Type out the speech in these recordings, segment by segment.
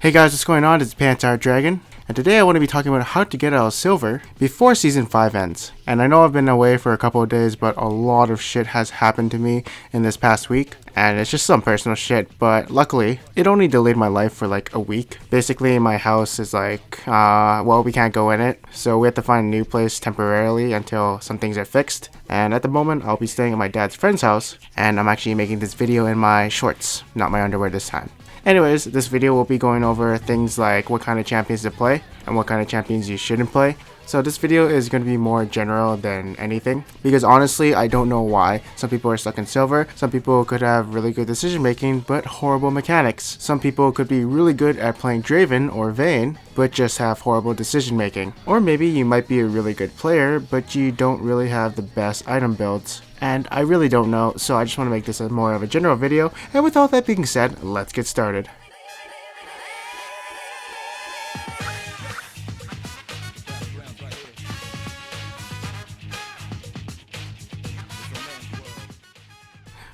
Hey guys, what's going on? It's Pantar Dragon, and today I want to be talking about how to get out of silver before Season 5 ends. And I know I've been away for a couple of days, but a lot of shit has happened to me in this past week, and it's just some personal shit, but luckily, it only delayed my life for like a week. Basically, my house is like, we can't go in it, so we have to find a new place temporarily until some things are fixed. And at the moment, I'll be staying at my dad's friend's house, and I'm actually making this video in my shorts, not my underwear this time. Anyways, this video will be going over things like what kind of champions to play and what kind of champions you shouldn't play. So this video is going to be more general than anything, because honestly I don't know why some people are stuck in silver. Some people could have really good decision making but horrible mechanics. Some people could be really good at playing Draven or Vayne but just have horrible decision making. Or maybe you might be a really good player but you don't really have the best item builds. And I really don't know, so I just want to make this a more of a general video. And with all that being said, let's get started.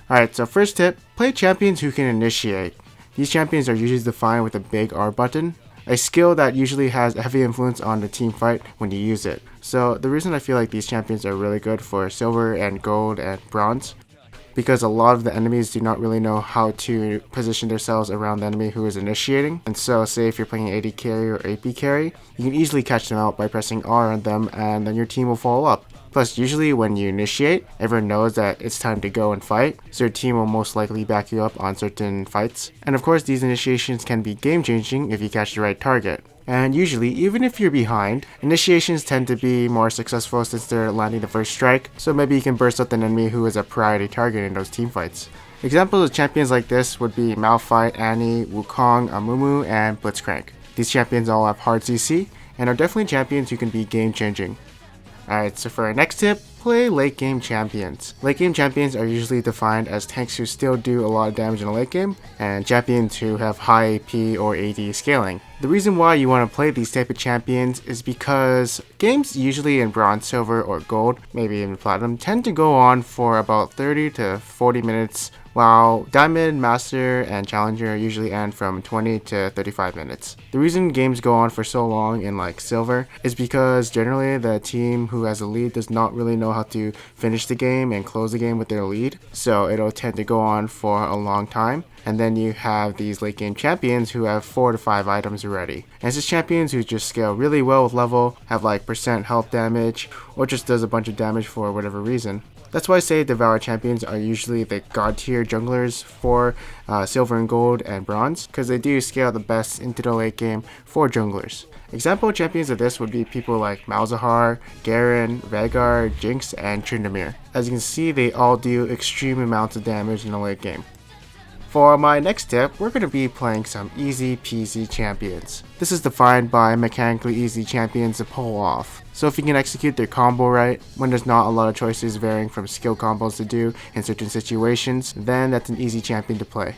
Alright, so first tip, play champions who can initiate. These champions are usually defined with a big R button, a skill that usually has a heavy influence on the team fight when you use it. So the reason I feel like these champions are really good for silver and gold and bronze, because a lot of the enemies do not really know how to position themselves around the enemy who is initiating. And so say if you're playing an AD carry or AP carry, you can easily catch them out by pressing R on them and then your team will follow up. Plus, usually when you initiate, everyone knows that it's time to go and fight, so your team will most likely back you up on certain fights. And of course, these initiations can be game-changing if you catch the right target. And usually, even if you're behind, initiations tend to be more successful since they're landing the first strike, so maybe you can burst out an enemy who is a priority target in those team fights. Examples of champions like this would be Malphite, Annie, Wukong, Amumu, and Blitzcrank. These champions all have hard CC, and are definitely champions who can be game-changing. Alright, so for our next tip, play late game champions. Late game champions are usually defined as tanks who still do a lot of damage in the late game, and champions who have high AP or AD scaling. The reason why you want to play these type of champions is because games usually in bronze, silver, or gold, maybe even platinum, tend to go on for about 30 to 40 minutes, while Diamond, Master, and Challenger usually end from 20 to 35 minutes. The reason games go on for so long in like silver is because generally the team who has a lead does not really know how to finish the game and close the game with their lead, so it'll tend to go on for a long time. And then you have these late game champions who have 4 to 5 items already. And it's just champions who just scale really well with level, have like percent health damage, or just does a bunch of damage for whatever reason. That's why I say Devour champions are usually the god tier junglers for silver and gold and bronze, because they do scale the best into the late game for junglers. Example champions of this would be people like Malzahar, Garen, Rhaegar, Jinx, and Tryndamere. As you can see, they all do extreme amounts of damage in the late game. For my next tip, we're going to be playing some easy peasy champions. This is defined by mechanically easy champions to pull off. So if you can execute their combo right, when there's not a lot of choices varying from skill combos to do in certain situations, then that's an easy champion to play.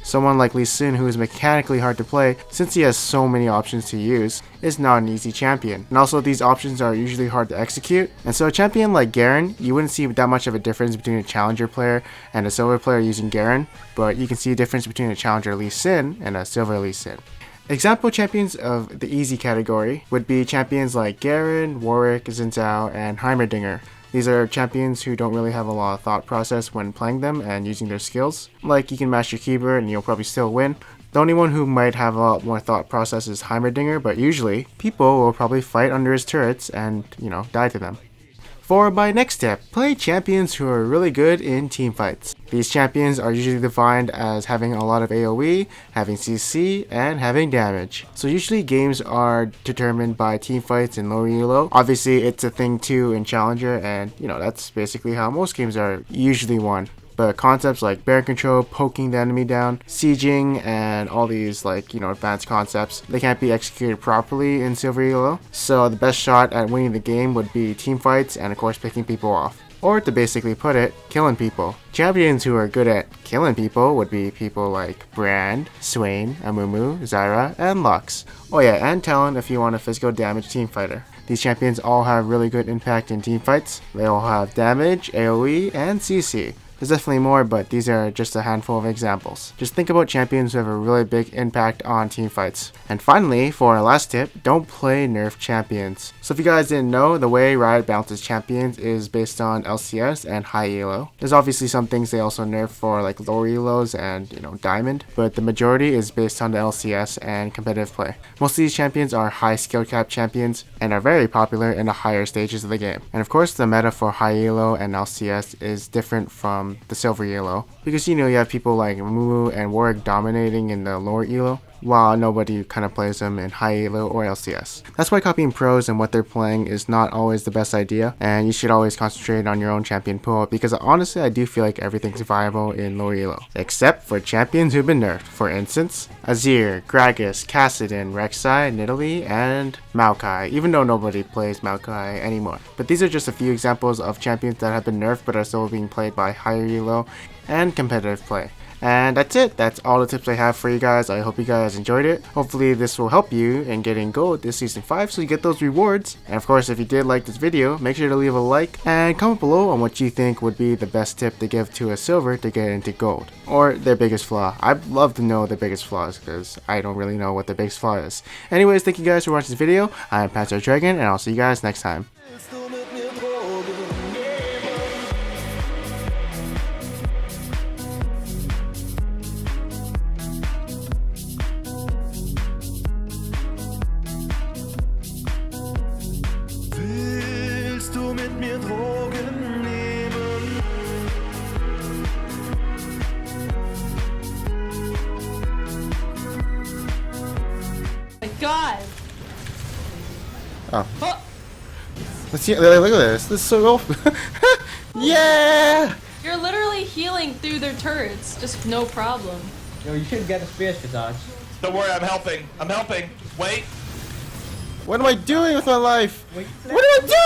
Someone like Lee Sin, who is mechanically hard to play since he has so many options to use, is not an easy champion. And also these options are usually hard to execute, and so a champion like Garen, you wouldn't see that much of a difference between a challenger player and a silver player using Garen, but you can see a difference between a challenger Lee Sin and a silver Lee Sin. Example champions of the easy category would be champions like Garen, Warwick, Xin Zhao, and Heimerdinger. These are champions who don't really have a lot of thought process when playing them and using their skills. Like, you can mash your keyboard and you'll probably still win. The only one who might have a lot more thought process is Heimerdinger, but usually, people will probably fight under his turrets and, die to them. For my next tip, play champions who are really good in team fights. These champions are usually defined as having a lot of AoE, having CC, and having damage. So usually games are determined by team fights in low elo. Obviously it's a thing too in Challenger, and that's basically how most games are usually won. But concepts like bear control, poking the enemy down, sieging, and all these advanced concepts, they can't be executed properly in Silver Elo. So the best shot at winning the game would be team fights and of course picking people off. Or to basically put it, killing people. Champions who are good at killing people would be people like Brand, Swain, Amumu, Zyra, and Lux. Oh yeah, and Talon if you want a physical damage team fighter. These champions all have really good impact in team fights. They all have damage, AoE, and CC. There's definitely more, but these are just a handful of examples. Just think about champions who have a really big impact on team fights. And finally, for our last tip, don't play nerf champions. So if you guys didn't know, the way Riot balances champions is based on LCS and high elo. There's obviously some things they also nerf for like lower elos and diamond, but the majority is based on the LCS and competitive play. Most of these champions are high skill cap champions and are very popular in the higher stages of the game. And of course, the meta for high elo and LCS is different from the silver elo, because you have people like Mumu and Warwick dominating in the lower elo, while nobody kind of plays them in high elo or LCS. That's why copying pros and what they're playing is not always the best idea, and you should always concentrate on your own champion pool, because honestly I do feel like everything's viable in lower elo, except for champions who've been nerfed. For instance, Azir, Gragas, Kassadin, Rek'Sai, Nidalee, and Maokai, even though nobody plays Maokai anymore. But these are just a few examples of champions that have been nerfed but are still being played by higher elo and competitive play. And that's it. That's all the tips I have for you guys. I hope you guys enjoyed it. Hopefully this will help you in getting gold this season 5 so you get those rewards. And of course, if you did like this video, make sure to leave a like and comment below on what you think would be the best tip to give to a silver to get into gold, or their biggest flaw. I'd love to know their biggest flaws because I don't really know what their biggest flaw is. Anyways, thank you guys for watching this video. I'm Pastor Dragon, and I'll see you guys next time. Mit mir Drogen nehmen. My God! Oh. Let's see. Look at this. This is so cool. Yeah! You're literally healing through their turrets, just no problem. Yo, you should get a spears for dodge. Don't worry, I'm helping. I'm helping. Wait. What am I doing with my life? Wait, What am I doing?